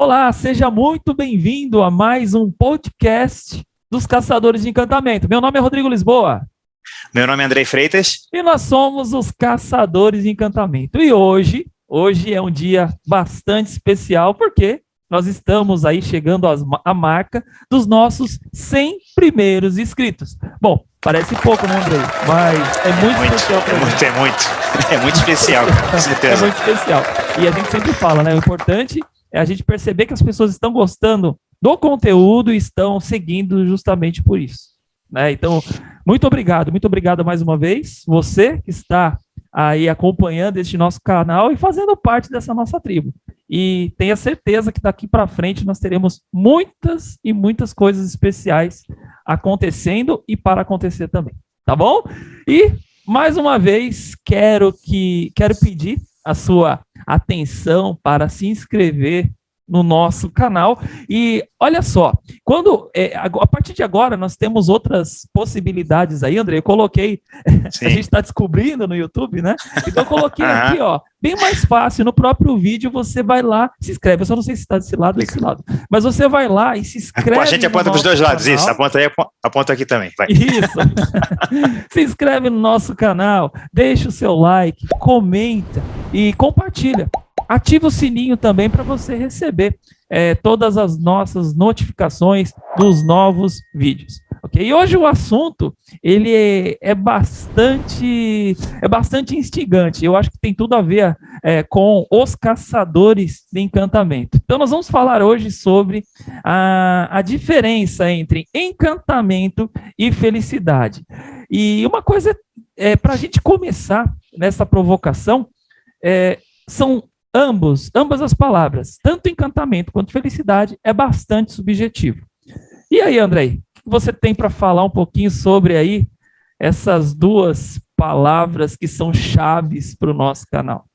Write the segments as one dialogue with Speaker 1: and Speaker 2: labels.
Speaker 1: Olá, seja muito bem-vindo a mais um podcast dos Caçadores de Encantamento. Meu nome é Rodrigo Lisboa.
Speaker 2: Meu nome é Andrei Freitas.
Speaker 1: E nós somos os Caçadores de Encantamento. E hoje é um dia bastante especial, porque nós estamos aí chegando à marca dos nossos 100 primeiros inscritos. Bom, parece pouco, né, Andrei? Mas é muito especial para gente.
Speaker 2: É muito especial, com certeza.
Speaker 1: É muito especial. E a gente sempre fala, né? O importante é a gente perceber que as pessoas estão gostando do conteúdo e estão seguindo justamente por isso, né? Então, muito obrigado mais uma vez, você que está aí acompanhando este nosso canal e fazendo parte dessa nossa tribo. E tenha certeza que daqui para frente nós teremos muitas e muitas coisas especiais acontecendo e para acontecer também, tá bom? E, mais uma vez, quero pedir a sua atenção para se inscrever no nosso canal. E olha só, a partir de agora nós temos outras possibilidades aí, André. Eu coloquei, a gente está descobrindo no YouTube, né? Então eu coloquei aqui, ó, bem mais fácil, no próprio vídeo você vai lá, se inscreve. Eu só não sei se está desse lado ou desse lado, mas você vai lá e se inscreve.
Speaker 2: A gente aponta para os dois lados, isso, aponta aí, aponta aqui também. Vai.
Speaker 1: Isso. Se inscreve no nosso canal, deixa o seu like, comenta e compartilha. Ativa o sininho também para você receber todas as nossas notificações dos novos vídeos. Ok? E hoje o assunto ele é bastante instigante. Eu acho que tem tudo a ver com os caçadores de encantamento. Então nós vamos falar hoje sobre a diferença entre encantamento e felicidade. E uma coisa para a gente começar nessa provocação são ambas as palavras, tanto encantamento quanto felicidade, é bastante subjetivo. E aí, Andrei, o que você tem para falar um pouquinho sobre aí essas duas palavras que são chaves para o nosso canal?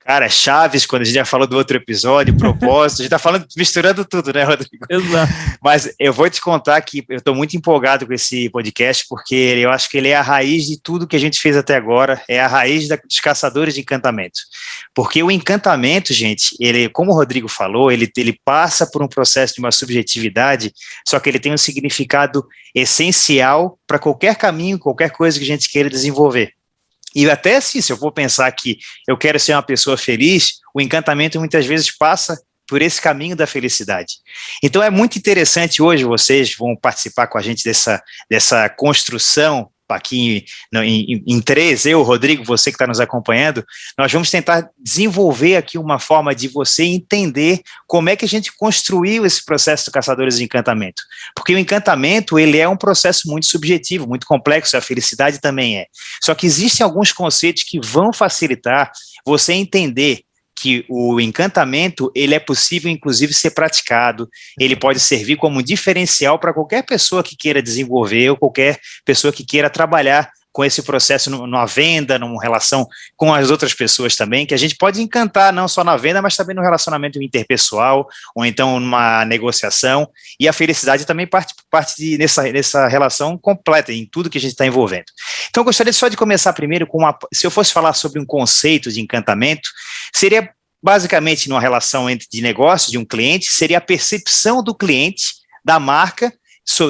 Speaker 2: Cara, chaves, quando a gente já falou do outro episódio, propósito, a gente está misturando tudo, né, Rodrigo?
Speaker 1: Exato.
Speaker 2: Mas eu vou te contar que eu estou muito empolgado com esse podcast, porque eu acho que ele é a raiz de tudo que a gente fez até agora, é a raiz dos caçadores de encantamento. Porque o encantamento, gente, ele, como o Rodrigo falou, ele passa por um processo de uma subjetividade, só que ele tem um significado essencial para qualquer caminho, qualquer coisa que a gente queira desenvolver. E até assim, se eu for pensar que eu quero ser uma pessoa feliz, o encantamento muitas vezes passa por esse caminho da felicidade. Então é muito interessante hoje, vocês vão participar com a gente dessa construção aqui em três, eu, Rodrigo, você que está nos acompanhando, nós vamos tentar desenvolver aqui uma forma de você entender como é que a gente construiu esse processo do Caçadores de Encantamento. Porque o encantamento, ele é um processo muito subjetivo, muito complexo, a felicidade também é. Só que existem alguns conceitos que vão facilitar você entender que o encantamento, ele é possível, inclusive, ser praticado, ele pode servir como um diferencial para qualquer pessoa que queira desenvolver ou qualquer pessoa que queira trabalhar com esse processo numa venda, numa relação com as outras pessoas também, que a gente pode encantar não só na venda, mas também no relacionamento interpessoal, ou então numa negociação, e a felicidade também parte nessa relação completa, em tudo que a gente está envolvendo. Então eu gostaria só de começar primeiro se eu fosse falar sobre um conceito de encantamento, seria basicamente numa relação de negócio de um cliente, seria a percepção do cliente, da marca,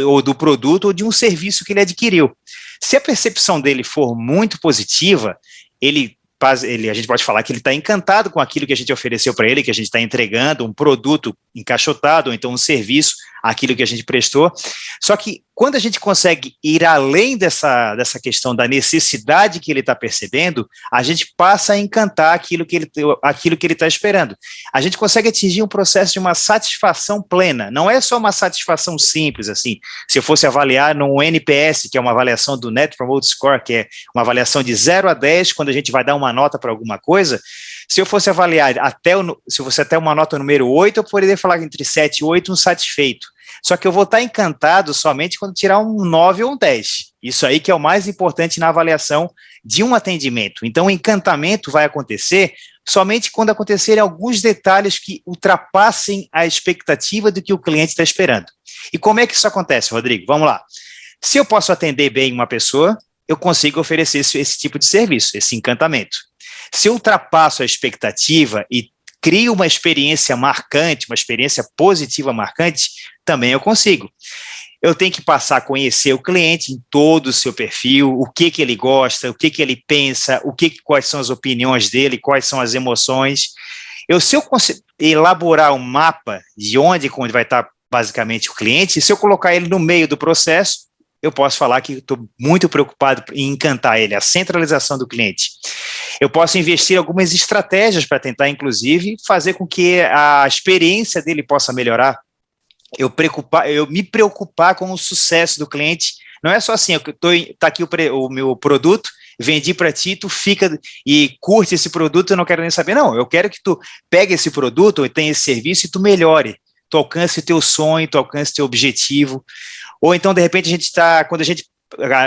Speaker 2: ou do produto, ou de um serviço que ele adquiriu. Se a percepção dele for muito positiva, a gente pode falar que ele está encantado com aquilo que a gente ofereceu para ele, que a gente está entregando, um produto encaixotado, ou então um serviço, aquilo que a gente prestou. Só que quando a gente consegue ir além dessa questão da necessidade que ele está percebendo, a gente passa a encantar aquilo que ele está esperando. A gente consegue atingir um processo de uma satisfação plena. Não é só uma satisfação simples, assim. Se eu fosse avaliar no NPS, que é uma avaliação do Net Promoter Score, que é uma avaliação de 0 a 10, quando a gente vai dar uma nota para alguma coisa, se eu fosse avaliar se fosse até uma nota número 8, eu poderia falar entre 7 e 8, um satisfeito. Só que eu vou estar encantado somente quando tirar um 9 ou um 10. Isso aí que é o mais importante na avaliação de um atendimento. Então, o encantamento vai acontecer somente quando acontecerem alguns detalhes que ultrapassem a expectativa do que o cliente está esperando. E como é que isso acontece, Rodrigo? Vamos lá. Se eu posso atender bem uma pessoa, eu consigo oferecer esse tipo de serviço, esse encantamento. Se eu ultrapasso a expectativa e crio uma experiência marcante, uma experiência positiva marcante, também eu consigo. Eu tenho que passar a conhecer o cliente em todo o seu perfil, o que ele gosta, o que ele pensa, quais são as opiniões dele, quais são as emoções. Se eu elaborar um mapa de onde vai estar basicamente o cliente, se eu colocar ele no meio do processo, eu posso falar que estou muito preocupado em encantar ele, a centralização do cliente. Eu posso investir em algumas estratégias para tentar, inclusive, fazer com que a experiência dele possa melhorar. Eu me preocupar com o sucesso do cliente. Não é só assim, tá aqui o meu produto, vendi para ti, tu fica e curte esse produto, eu não quero nem saber. Não, eu quero que tu pegue esse produto, ou tenha esse serviço e tu melhore, tu alcance o teu sonho, tu alcance o teu objetivo. Ou então, de repente, quando a gente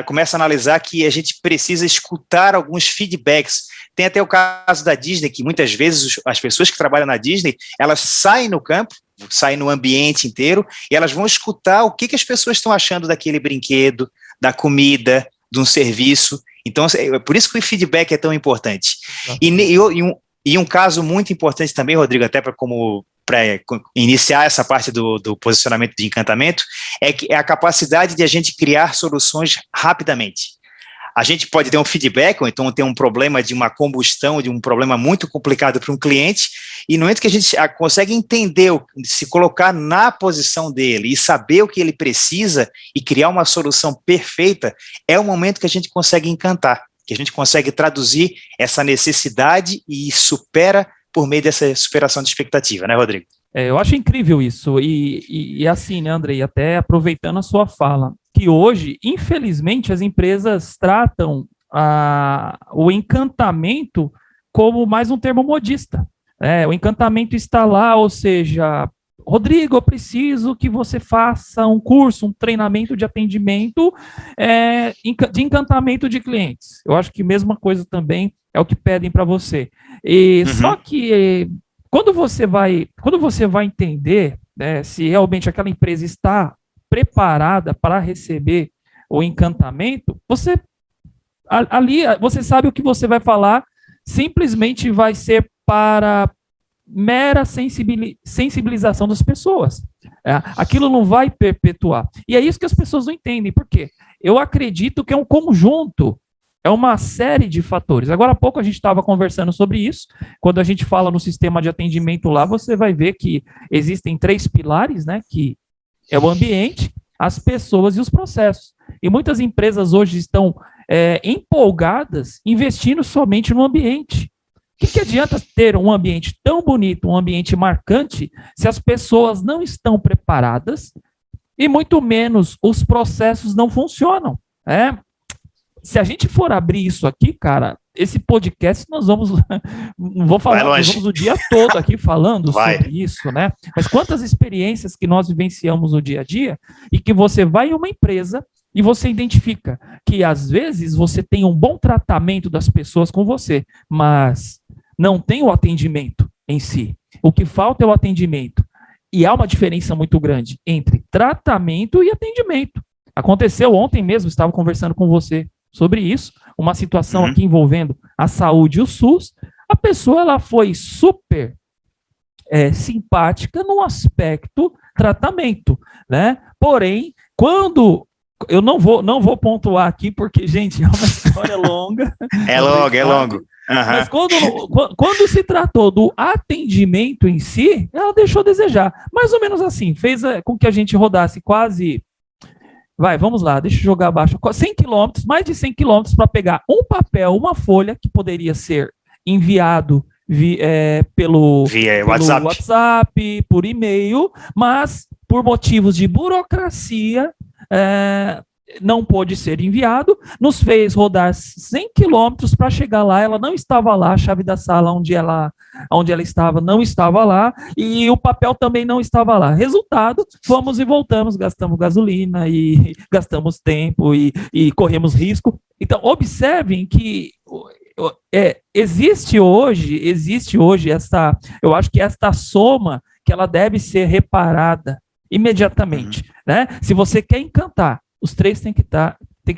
Speaker 2: começa a analisar que a gente precisa escutar alguns feedbacks. Tem até o caso da Disney, que muitas vezes as pessoas que trabalham na Disney, elas saem no campo, saem no ambiente inteiro, e elas vão escutar o que as pessoas estão achando daquele brinquedo, da comida, de um serviço. Então, é por isso que o feedback é tão importante. E um caso muito importante também, Rodrigo, até para iniciar essa parte do posicionamento de encantamento, é a capacidade de a gente criar soluções rapidamente. A gente pode ter um feedback, ou então ter um problema de uma combustão, de um problema muito complicado para um cliente, e no momento que a gente consegue entender, se colocar na posição dele e saber o que ele precisa e criar uma solução perfeita, é o momento que a gente consegue encantar, que a gente consegue traduzir essa necessidade e supera por meio dessa superação de expectativa, né, Rodrigo?
Speaker 1: Eu acho incrível isso, e assim, né, Andrei, até aproveitando a sua fala, que hoje, infelizmente, as empresas tratam o encantamento como mais um termo modista. O encantamento está lá, ou seja, Rodrigo, eu preciso que você faça um curso, um treinamento de atendimento de encantamento de clientes. Eu acho que a mesma coisa também é o que pedem para você. Só que quando você vai entender, né, se realmente aquela empresa está preparada para receber o encantamento, você sabe o que você vai falar, simplesmente vai ser para mera sensibilização das pessoas. Aquilo não vai perpetuar. E é isso que as pessoas não entendem. Por quê? Eu acredito que é um conjunto, é uma série de fatores. Agora há pouco a gente estava conversando sobre isso. Quando a gente fala no sistema de atendimento lá, você vai ver que existem 3 pilares, né? Que é o ambiente, as pessoas e os processos. E muitas empresas hoje estão empolgadas investindo somente no ambiente. O que adianta ter um ambiente tão bonito, um ambiente marcante, se as pessoas não estão preparadas e muito menos os processos não funcionam? Se a gente for abrir isso aqui, cara, esse podcast nós vamos, não vou falar, nós vamos o dia todo aqui falando sobre isso, né? Mas quantas experiências que nós vivenciamos no dia a dia e que você vai em uma empresa e você identifica que às vezes você tem um bom tratamento das pessoas com você, mas não tem o atendimento em si. O que falta é o atendimento. E há uma diferença muito grande entre tratamento e atendimento. Aconteceu ontem mesmo, estava conversando com você sobre isso, uma situação aqui envolvendo a saúde e o SUS. A pessoa ela foi super simpática no aspecto tratamento, né? Porém, quando eu não vou pontuar aqui porque, gente, é uma história longa.
Speaker 2: É longo.
Speaker 1: Mas quando se tratou do atendimento em si, ela deixou a desejar. Mais ou menos assim, fez com que a gente rodasse quase... vamos lá, deixa eu jogar abaixo. 100 quilômetros, mais de 100 quilômetros para pegar um papel, uma folha que poderia ser enviado pelo WhatsApp, por e-mail, mas por motivos de burocracia não pôde ser enviado, nos fez rodar 100 quilômetros para chegar lá, ela não estava lá, a chave da sala onde ela estava não estava lá, e o papel também não estava lá. Resultado, fomos e voltamos, gastamos gasolina, e gastamos tempo, e corremos risco. Então, observem que existe hoje essa, eu acho que esta soma, que ela deve ser reparada imediatamente, né? Se você quer encantar, os 3 têm que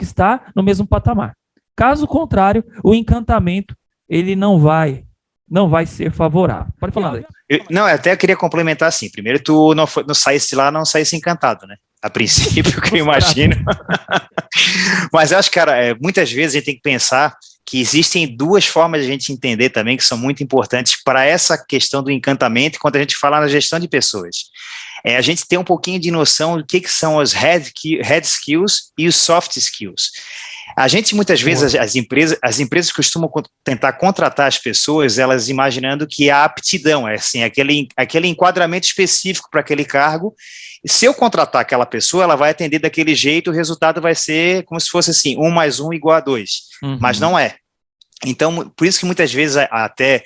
Speaker 1: estar no mesmo patamar. Caso contrário, o encantamento ele não vai não vai ser favorável. Pode falar, André.
Speaker 2: Eu até queria complementar assim. Primeiro, tu não saísse lá, não saísse encantado, né? A princípio, que eu imagino. Mas eu acho, cara, muitas vezes a gente tem que pensar que existem duas formas de a gente entender também que são muito importantes para essa questão do encantamento quando a gente fala na gestão de pessoas. A gente tem um pouquinho de noção do que são os hard skills e os soft skills. A gente, muitas vezes, as empresas costumam tentar contratar as pessoas, elas imaginando que a aptidão, assim, aquele enquadramento específico para aquele cargo. Se eu contratar aquela pessoa, ela vai atender daquele jeito, o resultado vai ser como se fosse assim, 1 mais 1 igual a 2, mas não é. Então, por isso que muitas vezes até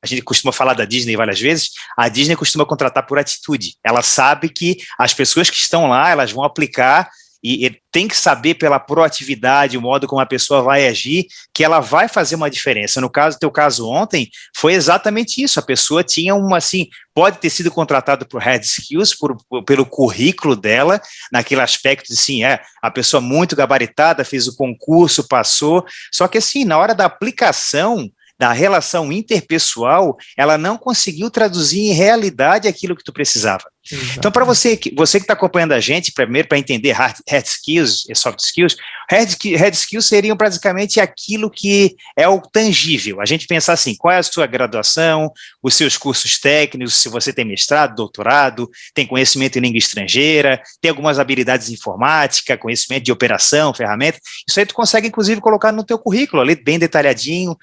Speaker 2: a gente costuma falar da Disney várias vezes, a Disney costuma contratar por atitude. Ela sabe que as pessoas que estão lá, elas vão aplicar e tem que saber pela proatividade, o modo como a pessoa vai agir, que ela vai fazer uma diferença. No teu caso ontem, foi exatamente isso. A pessoa tinha pode ter sido contratada por hard skills, pelo currículo dela, naquele aspecto de, sim, a pessoa muito gabaritada, fez o concurso, passou, só que assim, na hora da aplicação, da relação interpessoal, ela não conseguiu traduzir em realidade aquilo que tu precisava. Exatamente. Então, para você que está acompanhando a gente, primeiro para entender hard skills e soft skills, hard skills seriam praticamente aquilo que é o tangível. A gente pensar assim, qual é a sua graduação, os seus cursos técnicos, se você tem mestrado, doutorado, tem conhecimento em língua estrangeira, tem algumas habilidades de informática, conhecimento de operação, ferramenta, isso aí tu consegue, inclusive, colocar no teu currículo, ali bem detalhadinho.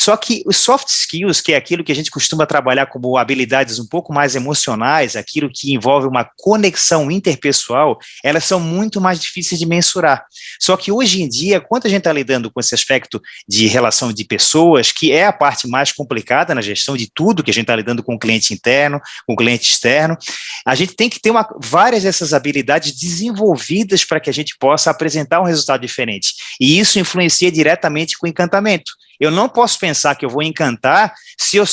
Speaker 2: Só que os soft skills, que é aquilo que a gente costuma trabalhar como habilidades um pouco mais emocionais, aquilo que envolve uma conexão interpessoal, elas são muito mais difíceis de mensurar. Só que hoje em dia, quando a gente está lidando com esse aspecto de relação de pessoas, que é a parte mais complicada na gestão de tudo, que a gente está lidando com o cliente interno, com o cliente externo, a gente tem que ter várias dessas habilidades desenvolvidas para que a gente possa apresentar um resultado diferente. E isso influencia diretamente com o encantamento. Eu não posso pensar que eu vou encantar se eu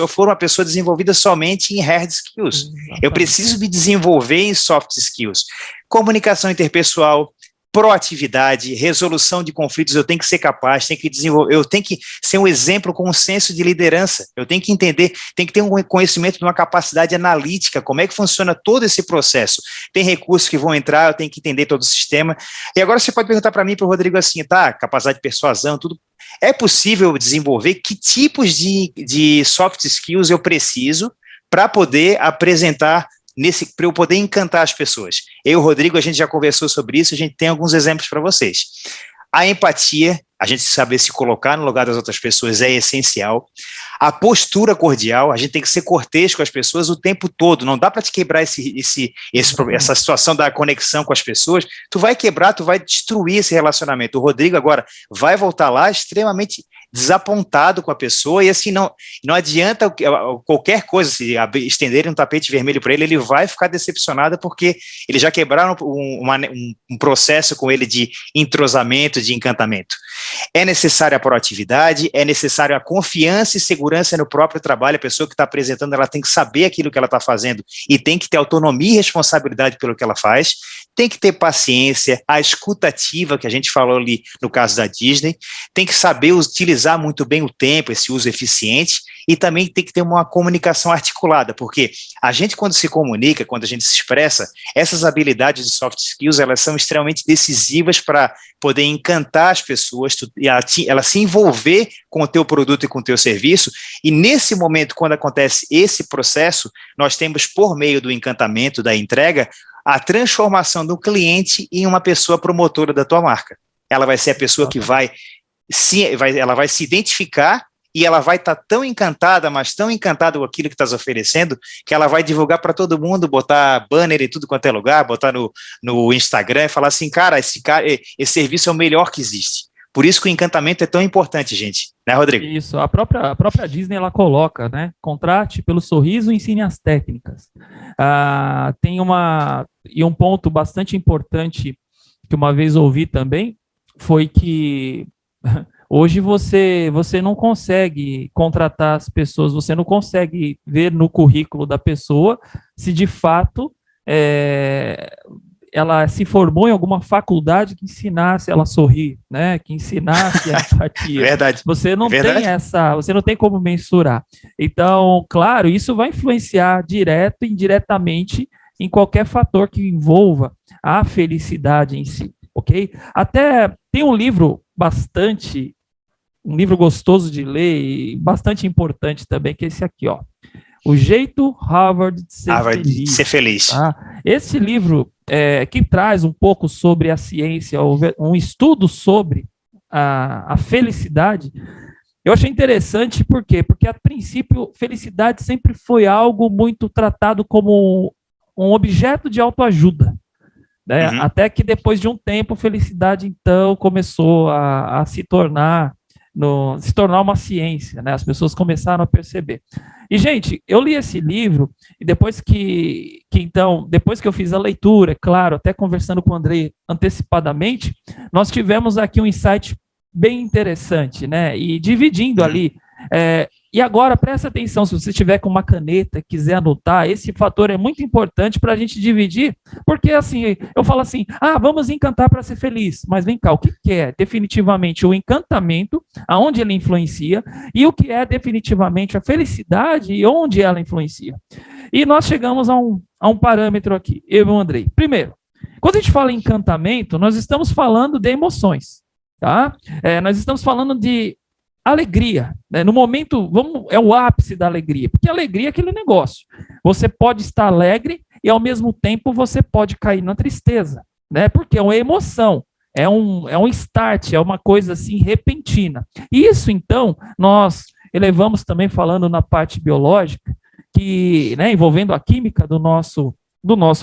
Speaker 2: for uma pessoa desenvolvida somente em hard skills. Exatamente. Eu preciso me desenvolver em soft skills. Comunicação interpessoal, proatividade, resolução de conflitos, eu tenho que ser capaz, tenho que desenvolver, eu tenho que ser um exemplo com um senso de liderança, eu tenho que entender, tenho que ter um conhecimento de uma capacidade analítica, como é que funciona todo esse processo. Tem recursos que vão entrar, eu tenho que entender todo o sistema. E agora você pode perguntar para mim, para o Rodrigo, assim, capacidade de persuasão, tudo. É possível desenvolver que tipos de soft skills eu preciso para poder apresentar, para eu poder encantar as pessoas? Eu e o Rodrigo, a gente já conversou sobre isso, a gente tem alguns exemplos para vocês. A empatia, a gente saber se colocar no lugar das outras pessoas é essencial. A postura cordial, a gente tem que ser cortês com as pessoas o tempo todo, não dá para te quebrar essa situação da conexão com as pessoas, tu vai quebrar, tu vai destruir esse relacionamento. O Rodrigo agora vai voltar lá extremamente desapontado com a pessoa, e assim, não adianta qualquer coisa, se estenderem um tapete vermelho para ele, ele vai ficar decepcionado, porque eles já quebraram um processo com ele de entrosamento, de encantamento. É necessária a proatividade, é necessária a confiança e segurança no próprio trabalho. A pessoa que está apresentando, ela tem que saber aquilo que ela está fazendo e tem que ter autonomia e responsabilidade pelo que ela faz. Tem que ter paciência, a escutativa, que a gente falou ali no caso da Disney, tem que saber utilizar muito bem o tempo, esse uso eficiente, e também tem que ter uma comunicação articulada, porque a gente, quando se comunica, quando a gente se expressa, essas habilidades de soft skills, elas são extremamente decisivas para poder encantar as pessoas, ela se envolver com o teu produto e com o teu serviço, e nesse momento, quando acontece esse processo, nós temos, por meio do encantamento, da entrega, a transformação do cliente em uma pessoa promotora da tua marca. Ela vai ser a pessoa que ela vai se identificar, e ela vai estar tão encantada, mas tão encantada com aquilo que estás oferecendo, que ela vai divulgar para todo mundo, botar banner em tudo quanto é lugar, botar no Instagram e falar assim, esse serviço é o melhor que existe. Por isso que o encantamento é tão importante, gente. Né, Rodrigo?
Speaker 1: Isso, a própria Disney, ela coloca, né, contrate pelo sorriso e ensine as técnicas. Tem um ponto bastante importante que uma vez ouvi também, foi que hoje você não consegue contratar as pessoas, você não consegue ver no currículo da pessoa se de fato ela se formou em alguma faculdade que ensinasse ela a sorrir, né? Que ensinasse a empatia.
Speaker 2: Verdade.
Speaker 1: Você não
Speaker 2: Verdade.
Speaker 1: tem você não tem como mensurar. Então, claro, isso vai influenciar direto e indiretamente em qualquer fator que envolva a felicidade em si, ok? Até tem um livro gostoso de ler e bastante importante também, que é esse aqui, ó. O Jeito Harvard de Ser Feliz.
Speaker 2: De ser feliz.
Speaker 1: Tá? Esse livro que traz um pouco sobre a ciência, um estudo sobre a felicidade, eu achei interessante, por quê? Porque, a princípio, felicidade sempre foi algo muito tratado como um objeto de autoajuda. Né? Uhum. Até que depois de um tempo, felicidade, então, começou a se tornar uma ciência, né? As pessoas começaram a perceber. E, gente, eu li esse livro, e depois que eu fiz a leitura, claro, até conversando com o Andrei antecipadamente, nós tivemos aqui um insight bem interessante, né? E dividindo ali. E agora, presta atenção, se você tiver com uma caneta e quiser anotar, esse fator é muito importante para a gente dividir, porque assim, eu falo assim, vamos encantar para ser feliz, mas vem cá, o que é definitivamente o encantamento, aonde ele influencia, e o que é definitivamente a felicidade e onde ela influencia. E nós chegamos a um parâmetro aqui, eu e o Andrei. Primeiro, quando a gente fala em encantamento, nós estamos falando de emoções, tá? Nós estamos falando de alegria, né? No momento, é o ápice da alegria, porque alegria é aquele negócio. Você pode estar alegre e, ao mesmo tempo, você pode cair na tristeza, né? Porque é uma emoção, é um start, é uma coisa assim repentina. Isso, então, nós elevamos também falando na parte biológica, que, né, envolvendo a química do nosso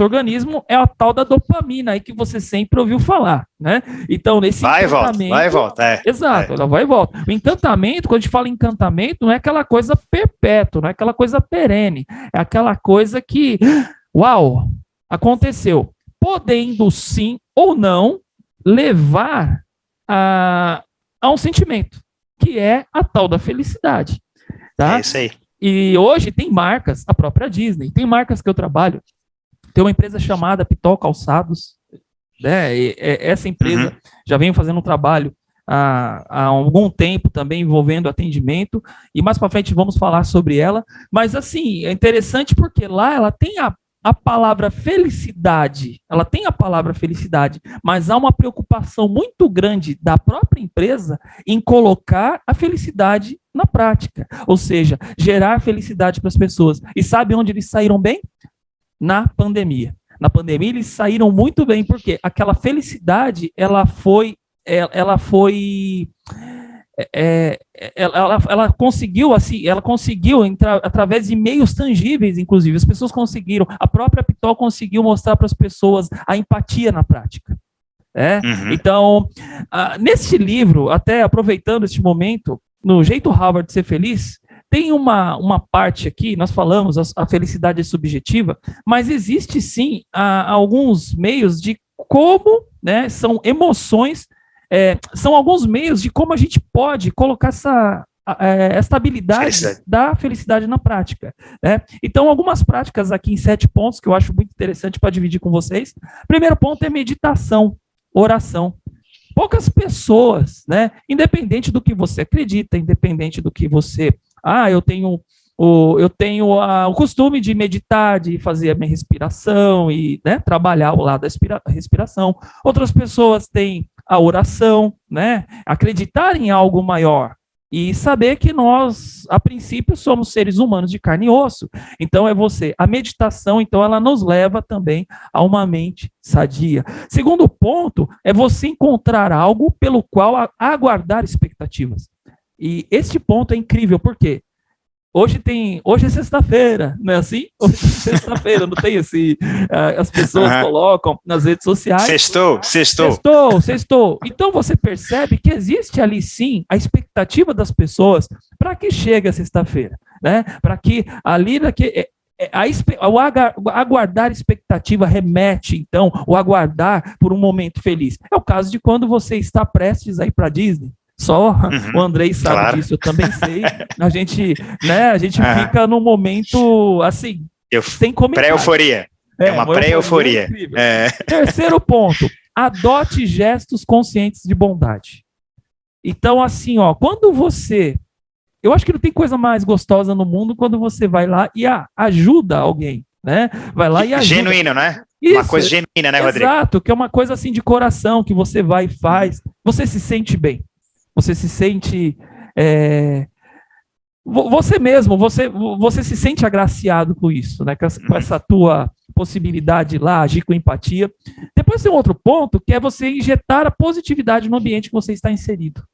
Speaker 1: organismo, é a tal da dopamina aí que você sempre ouviu falar, né? Então, nesse encantamento...
Speaker 2: Vai e volta.
Speaker 1: Exato, ela vai e volta. O encantamento, quando a gente fala em encantamento, não é aquela coisa perpétua, não é aquela coisa perene, é aquela coisa que, uau, aconteceu. Podendo sim ou não levar a um sentimento, que é a tal da felicidade, tá?
Speaker 2: É isso aí.
Speaker 1: E hoje tem marcas, a própria Disney, tem marcas que eu trabalho. Tem uma empresa chamada Pitol Calçados, né? Essa empresa já vem fazendo um trabalho há algum tempo também envolvendo atendimento, e mais para frente vamos falar sobre ela. Mas assim, é interessante porque lá ela tem a palavra felicidade, mas há uma preocupação muito grande da própria empresa em colocar a felicidade na prática, ou seja, gerar felicidade para as pessoas. E sabe onde eles saíram bem? Na pandemia. Na pandemia eles saíram muito bem, porque aquela felicidade, ela conseguiu entrar através de meios tangíveis, inclusive. As pessoas conseguiram, a própria Pitol conseguiu mostrar para as pessoas a empatia na prática. Então, neste livro, até aproveitando este momento, no Jeito Harvard de Ser Feliz, tem uma parte aqui, nós falamos, a felicidade é subjetiva, mas existe sim alguns meios de como, né, são emoções, são alguns meios de como a gente pode colocar essa habilidade da felicidade na prática. Né? Então, algumas práticas aqui em 7 pontos que eu acho muito interessante para dividir com vocês. Primeiro ponto é meditação, oração. Poucas pessoas, né, independente do que você acredita, independente do que você... eu tenho o costume de meditar, de fazer a minha respiração e, né, trabalhar ao lado da respiração. Outras pessoas têm a oração, né, acreditar em algo maior e saber que nós, a princípio, somos seres humanos de carne e osso. Então, a meditação, então, ela nos leva também a uma mente sadia. Segundo ponto, é você encontrar algo pelo qual aguardar expectativas. E este ponto é incrível, por quê? Hoje é sexta-feira, não é assim? Hoje é sexta-feira, não tem esse... as pessoas colocam nas redes sociais... Sextou. Então você percebe que existe ali sim a expectativa das pessoas para que chegue a sexta-feira, né? Para que ali... O aguardar expectativa remete, então, o aguardar por um momento feliz. É o caso de quando você está prestes a ir para a Disney. Só o Andrei sabe disso, eu também sei. A gente fica num momento assim, sem comentário.
Speaker 2: É uma pré-euforia.
Speaker 1: Terceiro ponto, adote gestos conscientes de bondade. Então, assim, ó, quando você... Eu acho que não tem coisa mais gostosa no mundo quando você vai lá e ajuda alguém, né? Vai lá e ajuda.
Speaker 2: Genuíno, né?
Speaker 1: Isso,
Speaker 2: uma coisa genuína, né, Rodrigo?
Speaker 1: Exato, que é uma coisa assim de coração, que você vai e faz. Você se sente bem. Você se sente... Você mesmo, você se sente agraciado com isso, né? Com essa tua possibilidade lá, agir com empatia. Depois tem um outro ponto, que é você injetar a positividade no ambiente que você está inserido.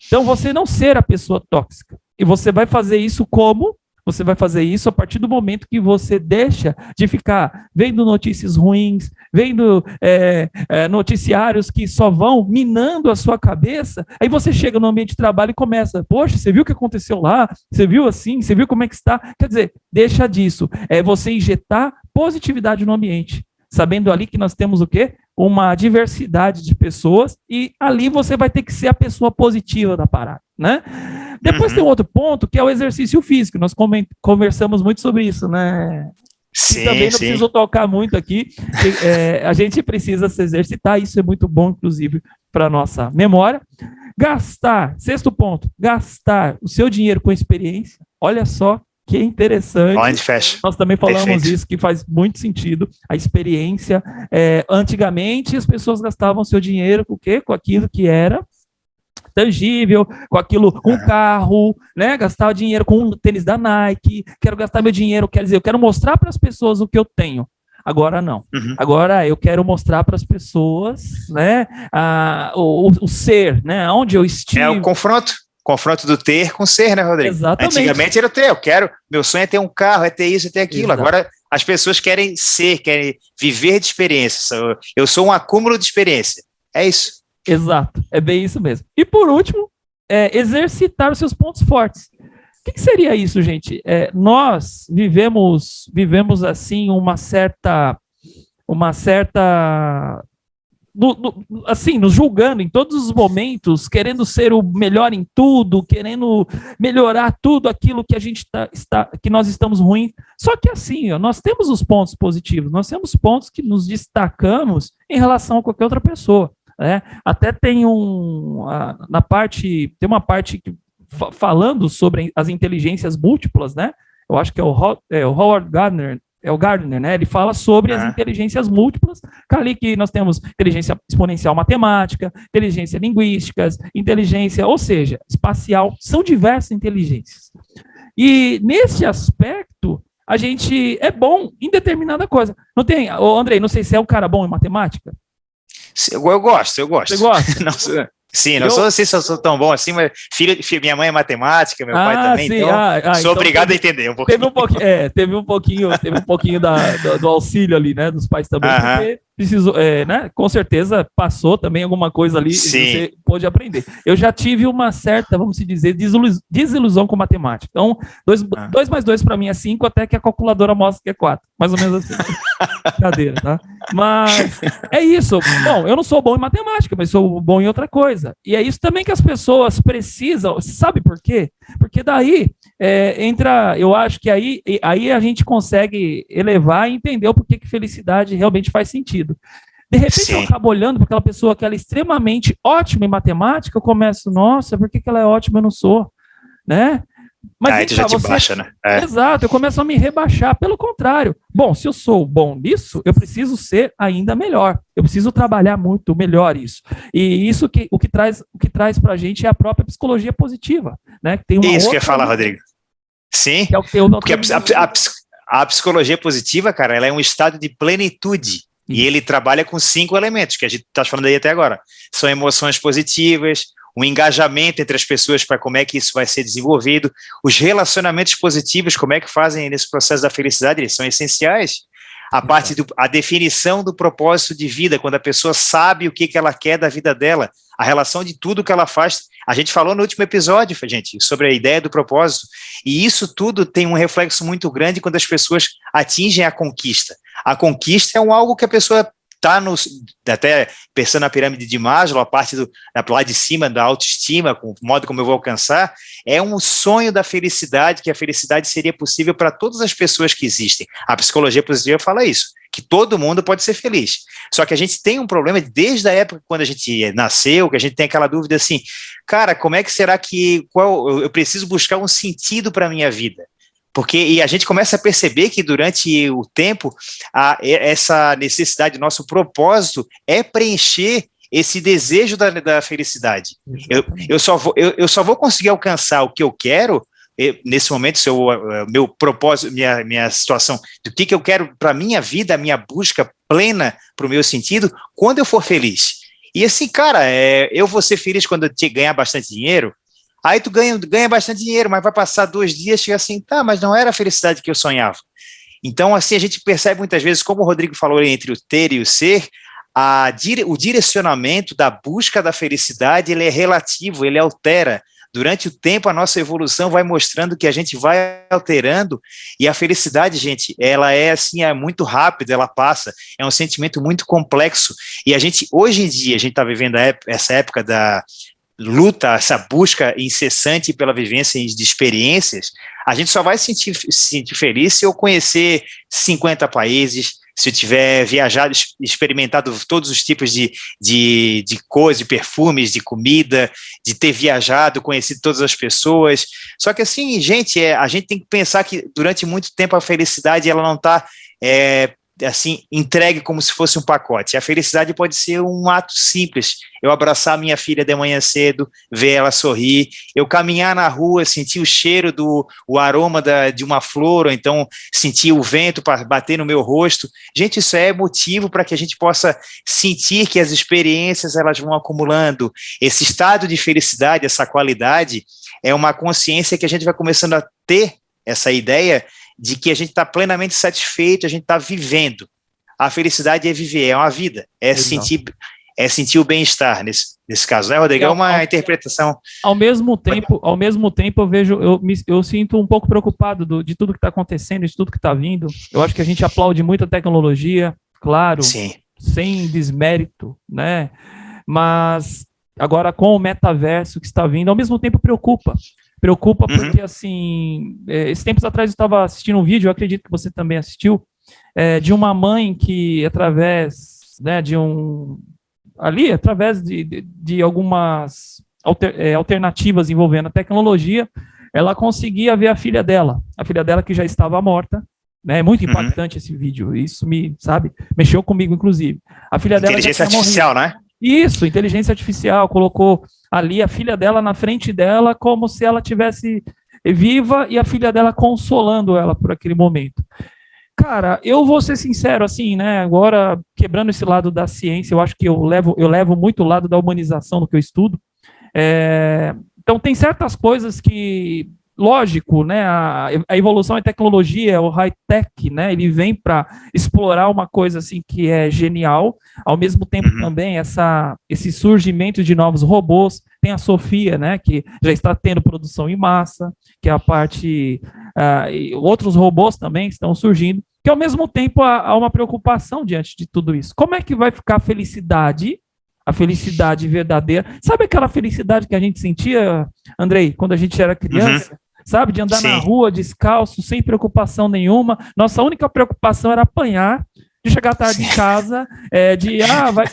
Speaker 1: Então, você não ser a pessoa tóxica. E você vai fazer isso como? Você vai fazer isso a partir do momento que você deixa de ficar vendo notícias ruins, vendo noticiários que só vão minando a sua cabeça. Aí você chega no ambiente de trabalho e começa, poxa, você viu o que aconteceu lá? Você viu assim? Você viu como é que está? Quer dizer, deixa disso. É você injetar positividade no ambiente. Sabendo ali que nós temos o quê? Uma diversidade de pessoas e ali você vai ter que ser a pessoa positiva da parada, né? Depois tem um outro ponto que é o exercício físico. Nós conversamos muito sobre isso, né?
Speaker 2: Sim,
Speaker 1: e também não preciso tocar muito aqui. A gente precisa se exercitar, isso é muito bom, inclusive, para a nossa memória. Sexto ponto, gastar o seu dinheiro com experiência. Olha só que interessante.
Speaker 2: Onde fecha.
Speaker 1: Nós também falamos
Speaker 2: Perfeito.
Speaker 1: isso, que faz muito sentido. A experiência. Antigamente, as pessoas gastavam seu dinheiro com o quê? Com aquilo que era tangível, com aquilo, com carro, né? Gastar dinheiro com um tênis da Nike. Quero gastar meu dinheiro, quer dizer, eu quero mostrar para as pessoas o que eu tenho. Agora não. Agora eu quero mostrar para as pessoas, né? O ser, né? Onde eu estive.
Speaker 2: É o confronto do ter com ser, né, Rodrigo?
Speaker 1: Exatamente.
Speaker 2: Antigamente era o ter, meu sonho é ter um carro, é ter isso, é ter aquilo. Exato. Agora as pessoas querem ser, querem viver de experiência. Eu sou um acúmulo de experiência. É isso.
Speaker 1: Exato, é bem isso mesmo. E por último, exercitar os seus pontos fortes. O que seria isso, gente? Nós vivemos assim uma certa assim, nos julgando em todos os momentos, querendo ser o melhor em tudo, querendo melhorar tudo aquilo que a gente que nós estamos ruins. Só que assim, nós temos os pontos positivos, nós temos pontos que nos destacamos em relação a qualquer outra pessoa. Até tem uma parte que, falando sobre as inteligências múltiplas, né? Eu acho que é o Howard Gardner. Né? Ele fala sobre as inteligências múltiplas, ali que nós temos inteligência exponencial matemática, inteligência linguística, inteligência, ou seja, espacial, são diversas inteligências. E nesse aspecto, a gente é bom em determinada coisa. Não tem, Andrei, não sei se é um cara bom em matemática.
Speaker 2: Eu gosto.
Speaker 1: Você gosta?
Speaker 2: Não, sim, não sei se eu sou tão bom assim, mas minha mãe é matemática, meu pai também, sim. Então sou obrigado a entender um pouquinho.
Speaker 1: Teve um pouquinho do auxílio ali, né, dos pais também, porque precisou, né, com certeza passou também alguma coisa ali,
Speaker 2: sim.
Speaker 1: E você pôde aprender. Eu já tive uma certa, vamos dizer, desilusão com matemática. Então, 2 mais 2 para mim é 5, até que a calculadora mostra que é 4. Mais ou menos assim. Brincadeira, tá? Mas é isso. Bom, eu não sou bom em matemática, mas sou bom em outra coisa. E é isso também que as pessoas precisam. Sabe por quê? Porque daí eu acho que aí a gente consegue elevar e entender o porquê que felicidade realmente faz sentido. De repente, sim, eu acabo olhando para aquela pessoa que ela é extremamente ótima em matemática, eu começo, nossa, por que ela é ótima e eu não sou? Né? Mas
Speaker 2: aí já te baixa, né?
Speaker 1: Exato, eu começo a me rebaixar. Pelo contrário, bom, se eu sou bom nisso, eu preciso ser ainda melhor. Eu preciso trabalhar muito melhor isso. E isso o que traz para a gente é a própria psicologia positiva, né? Tem uma
Speaker 2: isso que eu ia falar, Rodrigo. Sim,
Speaker 1: que é porque
Speaker 2: a psicologia positiva, cara, ela é um estado de plenitude. Isso. E ele trabalha com 5 elementos, que a gente está falando aí até agora. São emoções positivas, o engajamento entre as pessoas para como é que isso vai ser desenvolvido, os relacionamentos positivos, como é que fazem nesse processo da felicidade, eles são essenciais. A definição do propósito de vida, quando a pessoa sabe o que ela quer da vida dela, a relação de tudo que ela faz. A gente falou no último episódio, gente, sobre a ideia do propósito, e isso tudo tem um reflexo muito grande quando as pessoas atingem a conquista. A conquista é algo que a pessoa está até pensando na pirâmide de Maslow, a parte lá de cima da autoestima, com o modo como eu vou alcançar, é um sonho da felicidade, que a felicidade seria possível para todas as pessoas que existem. A psicologia positiva fala isso. que todo mundo pode ser feliz. Só que a gente tem um problema desde a época quando a gente nasceu, que a gente tem aquela dúvida assim, cara, como é que será que eu preciso buscar um sentido para a minha vida? E a gente começa a perceber que durante o tempo, essa necessidade, nosso propósito é preencher esse desejo da felicidade. Eu só vou conseguir alcançar o que eu quero, nesse momento, meu propósito, minha situação, do que eu quero para a minha vida, a minha busca plena para o meu sentido, quando eu for feliz. E assim, cara, eu vou ser feliz quando eu ganhar bastante dinheiro. Aí tu ganha bastante dinheiro, mas vai passar 2 dias, chega assim, tá, mas não era a felicidade que eu sonhava. Então, assim, a gente percebe muitas vezes, como o Rodrigo falou, entre o ter e o ser, o direcionamento da busca da felicidade, ele é relativo, ele altera. Durante o tempo, a nossa evolução vai mostrando que a gente vai alterando, e a felicidade, gente, ela é assim, muito rápida, ela passa, é um sentimento muito complexo, e hoje em dia, a gente está vivendo essa época da luta, essa busca incessante pela vivência de experiências. A gente só vai se sentir feliz se eu conhecer 50 países, se eu tiver viajado, experimentado todos os tipos de coisas, de perfumes, de comida, de ter viajado, conhecido todas as pessoas. Só que assim, gente, a gente tem que pensar que durante muito tempo a felicidade ela não está assim, entregue como se fosse um pacote. A felicidade pode ser um ato simples, eu abraçar minha filha de manhã cedo, ver ela sorrir, eu caminhar na rua, sentir o cheiro o aroma de uma flor, ou então sentir o vento para bater no meu rosto. Gente, isso é motivo para que a gente possa sentir que as experiências elas vão acumulando. Esse estado de felicidade, essa qualidade, é uma consciência que a gente vai começando a ter essa ideia de que a gente está plenamente satisfeito, a gente está vivendo. A felicidade é viver, é uma vida, é sentir o bem-estar nesse caso, né, Rodrigo? É uma interpretação.
Speaker 1: Ao mesmo tempo eu vejo, eu sinto um pouco preocupado de tudo que está acontecendo, de tudo que está vindo. Eu acho que a gente aplaude muito a tecnologia, claro,
Speaker 2: sim, sem
Speaker 1: desmérito, né? Mas agora com o metaverso que está vindo, ao mesmo tempo preocupa porque, assim, esses tempos atrás eu estava assistindo um vídeo, eu acredito que você também assistiu, de uma mãe que, através, né, através de algumas alternativas envolvendo a tecnologia, ela conseguia ver a filha dela que já estava morta, né? É muito impactante esse vídeo, isso mexeu comigo, inclusive. A filha dela
Speaker 2: inteligência artificial, né?
Speaker 1: Isso, inteligência artificial, colocou ali a filha dela na frente dela como se ela tivesse viva e a filha dela consolando ela por aquele momento. Cara, eu vou ser sincero, assim, né, agora quebrando esse lado da ciência, eu acho que eu levo muito o lado da humanização no que eu estudo. Então tem certas coisas que, lógico, né, a evolução em tecnologia, o high-tech, né, ele vem para explorar uma coisa assim que é genial, ao mesmo tempo também esse surgimento de novos robôs. Tem a Sofia, né, que já está tendo produção em massa, que é a parte, outros robôs também estão surgindo, que ao mesmo tempo há uma preocupação diante de tudo isso. Como é que vai ficar a felicidade verdadeira? Sabe aquela felicidade que a gente sentia, Andrei, quando a gente era criança? Sabe, de andar na rua descalço, sem preocupação nenhuma. Nossa única preocupação era apanhar, de chegar tarde em casa,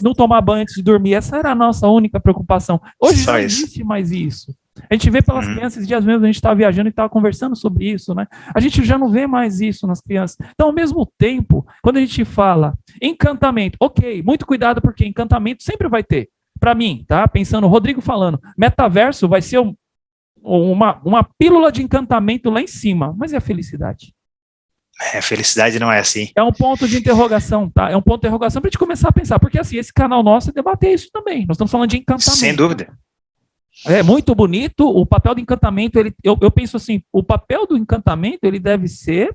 Speaker 1: não tomar banho antes de dormir. Essa era a nossa única preocupação. Hoje não existe mais isso. A gente vê pelas crianças, esses dias mesmo a gente estava viajando e estava conversando sobre isso, né? A gente já não vê mais isso nas crianças. Então, ao mesmo tempo, quando a gente fala encantamento, ok, muito cuidado, porque encantamento sempre vai ter. Para mim, tá? Pensando, o Rodrigo falando, metaverso vai ser uma pílula de encantamento lá em cima, mas é a felicidade.
Speaker 2: A felicidade não é assim.
Speaker 1: É um ponto de interrogação, tá? É um ponto de interrogação para a gente começar a pensar, porque assim, esse canal nosso é debater isso também. Nós estamos falando de encantamento.
Speaker 2: Sem dúvida.
Speaker 1: É muito bonito, o papel do encantamento, eu penso assim, o papel do encantamento, ele deve ser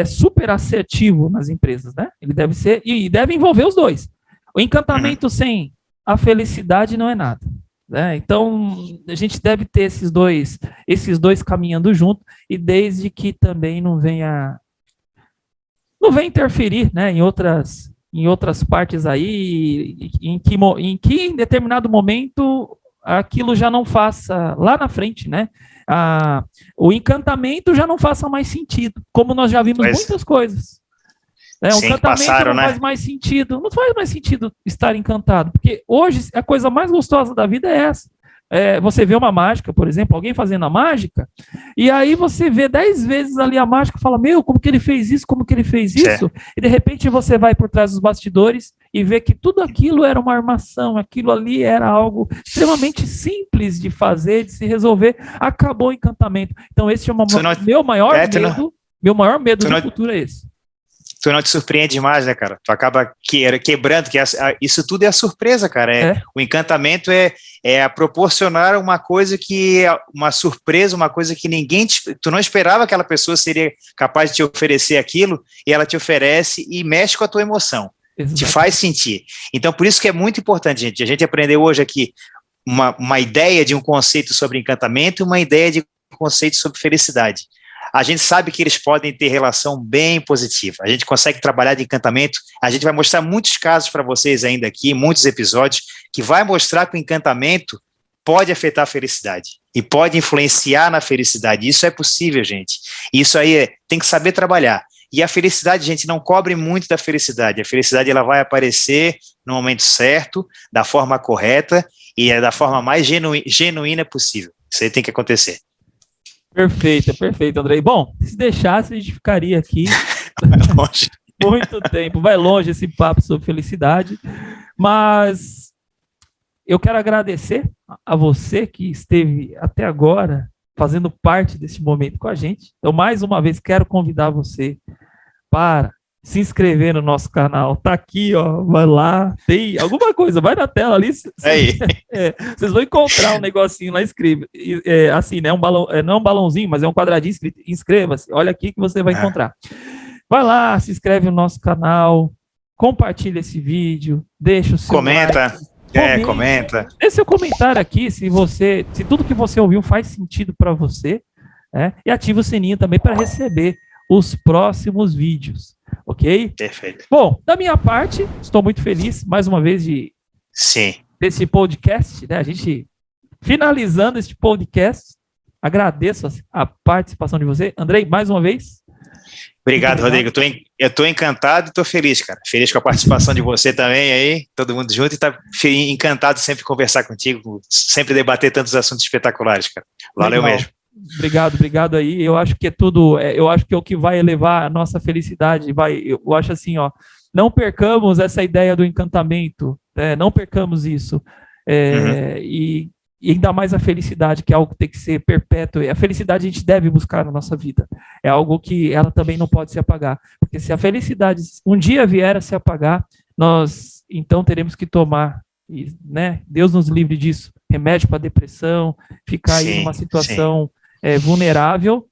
Speaker 1: super assertivo nas empresas, né? Ele deve ser, e deve envolver os dois. O encantamento sem a felicidade não é nada. Né? Então, a gente deve ter esses dois caminhando junto, e desde que também não venha interferir, né, em outras partes aí, em que em determinado momento aquilo já não faça lá na frente, né? O encantamento já não faça mais sentido, como nós já vimos muitas coisas. O encantamento não faz mais sentido, não faz mais sentido estar encantado, porque hoje a coisa mais gostosa da vida é essa. Você vê uma mágica, por exemplo, alguém fazendo a mágica, e aí você vê 10 vezes ali a mágica e fala, meu, como que ele fez isso, como que ele fez isso, e de repente você vai por trás dos bastidores e vê que tudo aquilo era uma armação, aquilo ali era algo extremamente simples de fazer, de se resolver, acabou o encantamento. Então esse é meu maior medo do futuro é esse.
Speaker 2: Tu não te surpreende mais, né, cara? Tu acaba quebrando, isso tudo é a surpresa, cara. O encantamento é proporcionar uma coisa uma surpresa, uma coisa que tu não esperava que aquela pessoa seria capaz de te oferecer aquilo, e ela te oferece e mexe com a tua emoção. Exato. Te faz sentir. Então, por isso que é muito importante, gente. A gente aprendeu hoje aqui uma ideia de um conceito sobre encantamento e uma ideia de um conceito sobre felicidade. A gente sabe que eles podem ter relação bem positiva. A gente consegue trabalhar de encantamento. A gente vai mostrar muitos casos para vocês ainda aqui, muitos episódios, que vai mostrar que o encantamento pode afetar a felicidade e pode influenciar na felicidade. Isso é possível, gente. Isso aí tem que saber trabalhar. E a felicidade, gente, não cobre muito da felicidade. A felicidade ela vai aparecer no momento certo, da forma correta e da forma mais genuína possível. Isso aí tem que acontecer.
Speaker 1: Perfeito, Andrei. Bom, se deixasse, a gente ficaria aqui muito tempo. Vai longe esse papo sobre felicidade. Mas eu quero agradecer a você que esteve até agora fazendo parte desse momento com a gente. Então, mais uma vez, quero convidar você para se inscrever no nosso canal. Tá aqui, ó, vai lá, tem alguma coisa, vai na tela ali. Vocês vão encontrar um negocinho lá, inscreva. Assim, né, não é um balãozinho, mas é um quadradinho escrito, inscreva-se. Olha aqui que você vai encontrar. Vai lá, se inscreve no nosso canal, compartilha esse vídeo, deixa o seu
Speaker 2: like. Comenta.
Speaker 1: Deixe seu comentário aqui se tudo que você ouviu faz sentido para você, e ativa o sininho também para receber os próximos vídeos. Ok?
Speaker 2: Perfeito.
Speaker 1: Bom, da minha parte, estou muito feliz, mais uma vez, desse podcast, né? A gente finalizando este podcast. Agradeço a participação de você. Andrei, mais uma vez.
Speaker 2: Obrigado, Rodrigo. Eu estou encantado e estou feliz, cara. Feliz com a participação de você também aí, todo mundo junto, e tá encantado sempre conversar contigo, sempre debater tantos assuntos espetaculares, cara. Valeu mesmo.
Speaker 1: Obrigado aí. Eu acho que eu acho que é o que vai elevar a nossa felicidade. Eu acho assim, ó, não percamos essa ideia do encantamento, não percamos isso. E ainda mais a felicidade, que é algo que tem que ser perpétuo. A felicidade a gente deve buscar na nossa vida. É algo que ela também não pode se apagar. Porque se a felicidade um dia vier a se apagar, nós então teremos que tomar, né? Deus nos livre disso. Remédio para depressão, ficar aí numa situação vulnerável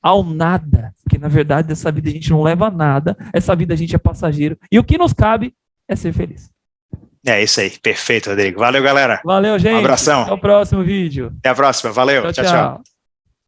Speaker 1: ao nada, porque na verdade dessa vida a gente não leva nada, essa vida a gente é passageiro, e o que nos cabe é ser feliz.
Speaker 2: É isso aí, perfeito, Rodrigo. Valeu, galera.
Speaker 1: Valeu, gente.
Speaker 2: Um abração.
Speaker 1: Até o próximo vídeo.
Speaker 2: Até a próxima, valeu. Tchau.